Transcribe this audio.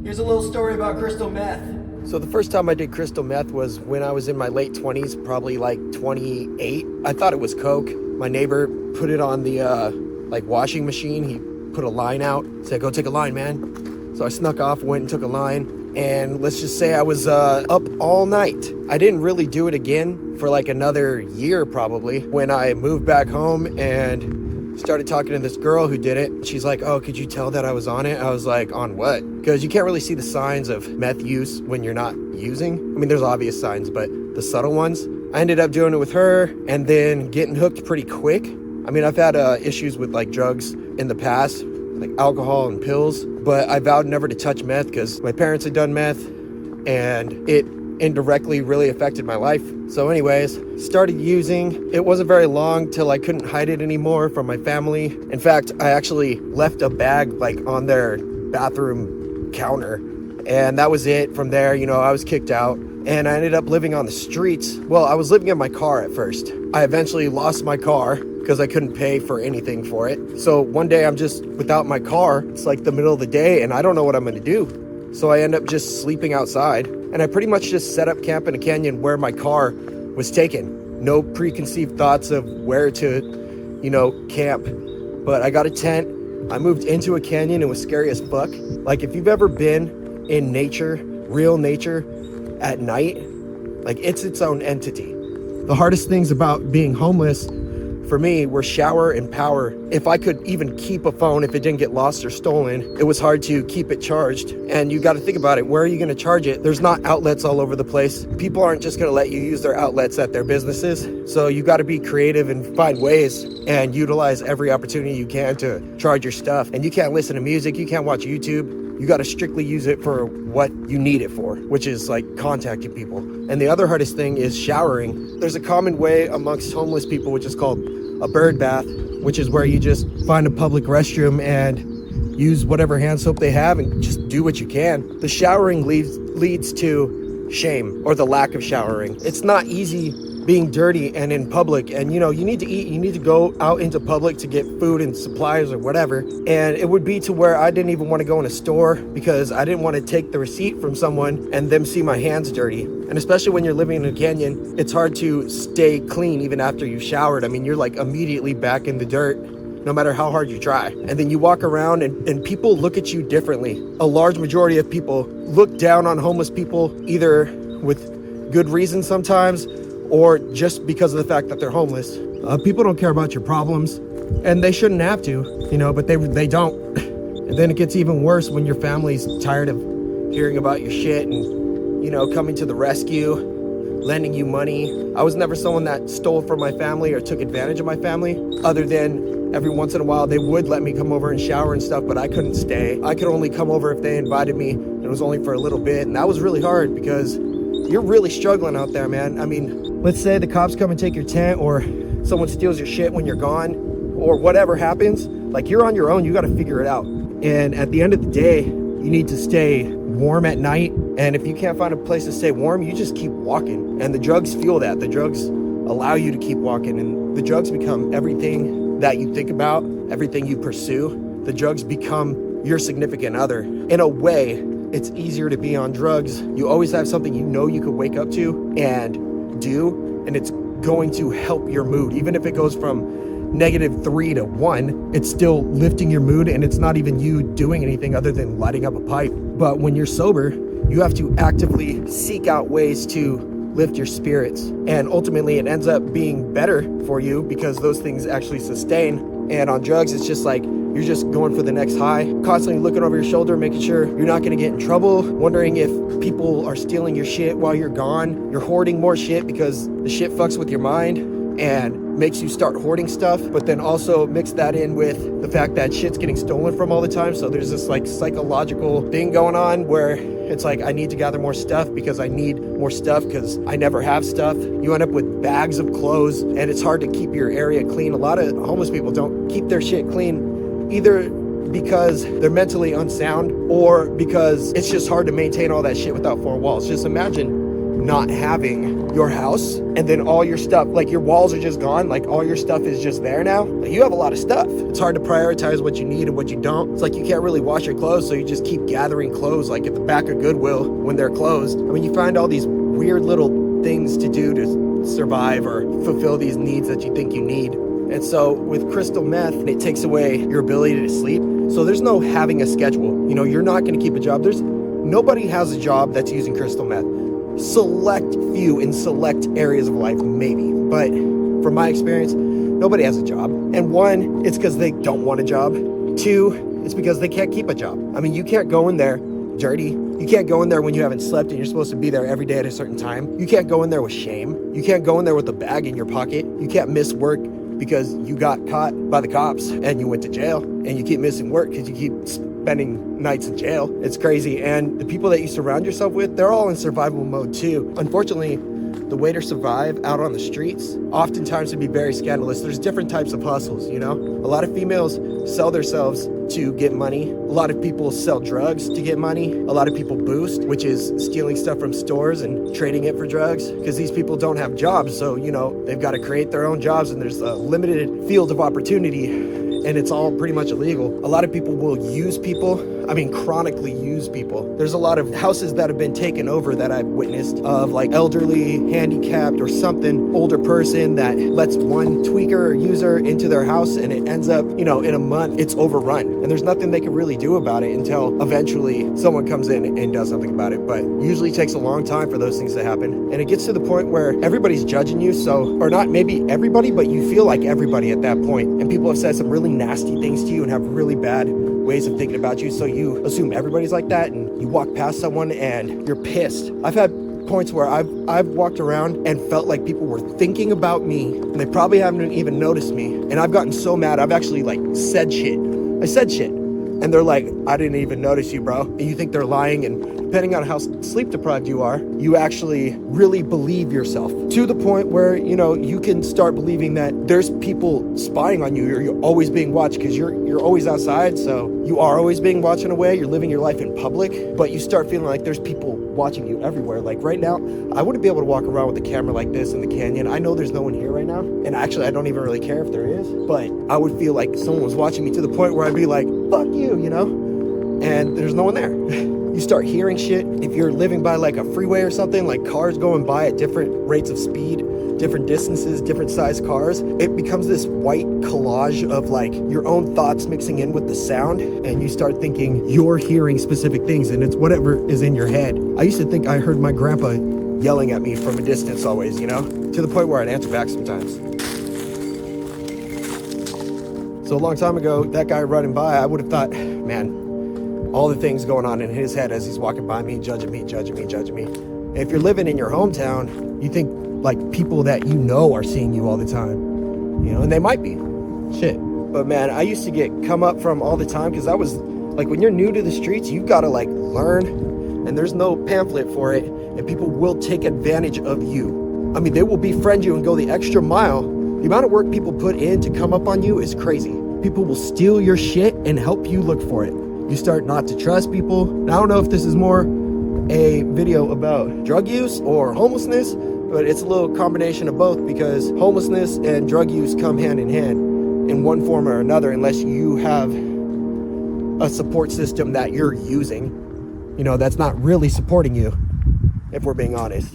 Here's a little story about crystal meth. So the first time I did crystal meth was when I was in my late 20s, probably like 28. I thought it was coke. My neighbor put it on the washing machine. He put a line out, said, "Go take a line, man." So I snuck off, went and took a line, and let's just say I was up all night. I didn't really do it again for like another year probably. When I moved back home and started talking to this girl who did it, she's like, "Oh, could you tell that I was on it?" I was like, "On what?" Because you can't really see the signs of meth use when you're not using. I mean, there's obvious signs, but the subtle ones. I ended up doing it with her and then getting hooked pretty quick. I mean, I've had issues with like drugs in the past, like alcohol and pills, but I vowed never to touch meth because my parents had done meth and it indirectly really affected my life. So anyways, started using. It wasn't very long till I couldn't hide it anymore from my family. In fact, I actually left a bag like on their bathroom counter, and that was it. From there, I was kicked out and I ended up living on the streets. Well, I was living in my car at first. I eventually lost my car because I couldn't pay for anything for it. So one day I'm just without my car. It's like the middle of the day and I don't know what I'm gonna do. So I end up just sleeping outside, and I pretty much just set up camp in a canyon where my car was taken. No preconceived thoughts of where to, camp. But I got a tent. I moved into a canyon. It was scary as fuck. Like, if you've ever been in nature, real nature, at night, like, it's its own entity. The hardest things about being homeless for me were shower and power. If I could even keep a phone, if it didn't get lost or stolen, it was hard to keep it charged. And you got to think about it. Where are you going to charge it? There's not outlets all over the place. People aren't just going to let you use their outlets at their businesses. So you got to be creative and find ways and utilize every opportunity you can to charge your stuff. And you can't listen to music. You can't watch YouTube. You got to strictly use it for what you need it for, which is like contacting people. And the other hardest thing is showering. There's a common way amongst homeless people, which is called a bird bath, which is where you just find a public restroom and use whatever hand soap they have and just do what you can. The showering leads to shame, or the lack of showering. It's not easy being dirty and in public, and you need to eat, you need to go out into public to get food and supplies or whatever. And it would be to where I didn't even want to go in a store because I didn't want to take the receipt from someone and them see my hands dirty. And especially when you're living in a canyon, it's hard to stay clean even after you've showered. I mean, you're like immediately back in the dirt, no matter how hard you try. And then you walk around and people look at you differently. A large majority of people look down on homeless people, either with good reason sometimes, or just because of the fact that they're homeless. People don't care about your problems, and they shouldn't have to, but they don't. And then it gets even worse when your family's tired of hearing about your shit and, coming to the rescue, lending you money. I was never someone that stole from my family or took advantage of my family, other than every once in a while they would let me come over and shower and stuff, but I couldn't stay. I could only come over if they invited me, and it was only for a little bit, and that was really hard because you're really struggling out there, man. I mean, let's say the cops come and take your tent, or someone steals your shit when you're gone, or whatever happens. Like, you're on your own, you got to figure it out. And at the end of the day, you need to stay warm at night. And if you can't find a place to stay warm, you just keep walking. And the drugs fuel that. The drugs allow you to keep walking. And the drugs become everything that you think about, everything you pursue. The drugs become your significant other. In a way, it's easier to be on drugs. You always have something you could wake up to and do, and it's going to help your mood. Even if it goes from -3 to 1, it's still lifting your mood, and it's not even you doing anything other than lighting up a pipe. But when you're sober, you have to actively seek out ways to lift your spirits. And ultimately, it ends up being better for you because those things actually sustain. And on drugs, it's just like, you're just going for the next high, constantly looking over your shoulder, making sure you're not going to get in trouble, wondering if people are stealing your shit while you're gone. You're hoarding more shit because the shit fucks with your mind and makes you start hoarding stuff, but then also mix that in with the fact that shit's getting stolen from all the time. So there's this like psychological thing going on where it's like, I need to gather more stuff because I need more stuff because I never have stuff. You end up with bags of clothes, and it's hard to keep your area clean. A lot of homeless people don't keep their shit clean, either because they're mentally unsound or because it's just hard to maintain all that shit without four walls. Just imagine not having your house and then all your stuff, like your walls are just gone, like all your stuff is just there now. Like, you have a lot of stuff. It's hard to prioritize what you need and what you don't. It's like you can't really wash your clothes, so you just keep gathering clothes like at the back of Goodwill when they're closed. I mean, you find all these weird little things to do to survive or fulfill these needs that you think you need. And so with crystal meth, it takes away your ability to sleep. So there's no having a schedule. You know, you're not going to keep a job. Nobody has a job that's using crystal meth. Select few in select areas of life, maybe. But from my experience, nobody has a job. And one, it's because they don't want a job. Two, it's because they can't keep a job. I mean, you can't go in there dirty. You can't go in there when you haven't slept and you're supposed to be there every day at a certain time. You can't go in there with shame. You can't go in there with a bag in your pocket. You can't miss work because you got caught by the cops and you went to jail, and you keep missing work because you keep spending nights in jail. It's crazy. And the people that you surround yourself with, they're all in survival mode too. Unfortunately, the way to survive out on the streets oftentimes can be very scandalous. There's different types of hustles, you know? A lot of females sell themselves to get money. A lot of people sell drugs to get money. A lot of people boost, which is stealing stuff from stores and trading it for drugs, because these people don't have jobs. So, you know, they've got to create their own jobs, and there's a limited field of opportunity, and it's all pretty much illegal. A lot of people will use people. I mean, chronically use people. There's a lot of houses that have been taken over that I've witnessed of like elderly, handicapped, or something, older person that lets one tweaker or user into their house, and it ends up, you know, in a month, it's overrun. And there's nothing they can really do about it until eventually someone comes in and does something about it. But usually takes a long time for those things to happen. And it gets to the point where everybody's judging you. So, or not maybe everybody, but you feel like everybody at that point. And people have said some really nasty things to you and have really bad ways of thinking about you. So you assume everybody's like that, and you walk past someone and you're pissed. I've had points where I've walked around and felt like people were thinking about me, and they probably haven't even noticed me. And I've gotten so mad, I've actually like said shit. I said shit. And they're like, I didn't even notice you, bro. And you think they're lying, and depending on how sleep deprived you are, you actually really believe yourself to the point where, you know, you can start believing that there's people spying on you, or you're always being watched because you're always outside. So you are always being watched in a way. You're living your life in public, but you start feeling like there's people watching you everywhere. Like right now, I wouldn't be able to walk around with a camera like this in the canyon. I know there's no one here right now. And actually, I don't even really care if there is, but I would feel like someone was watching me to the point where I'd be like, fuck you know? And there's no one there. You start hearing shit. If you're living by like a freeway or something, like cars going by at different rates of speed, different distances, different size cars, it becomes this white collage of like your own thoughts mixing in with the sound, and you start thinking you're hearing specific things, and it's whatever is in your head. I used to think I heard my grandpa yelling at me from a distance always, you know, to the point where I'd answer back sometimes. So a long time ago, that guy running by, I would have thought, man, all the things going on in his head as he's walking by me, judging me. And if you're living in your hometown, you think like people that you know are seeing you all the time, you know, and they might be. Shit. But man, I used to get come up from all the time, because I was like, when you're new to the streets, you've got to like learn, and there's no pamphlet for it, and people will take advantage of you. I mean, they will befriend you and go the extra mile. The amount of work people put in to come up on you is crazy. People will steal your shit and help you look for it. You start not to trust people. And I don't know if this is more a video about drug use or homelessness, but it's a little combination of both, because homelessness and drug use come hand in hand in one form or another, unless you have a support system that you're using, you know, that's not really supporting you, if we're being honest.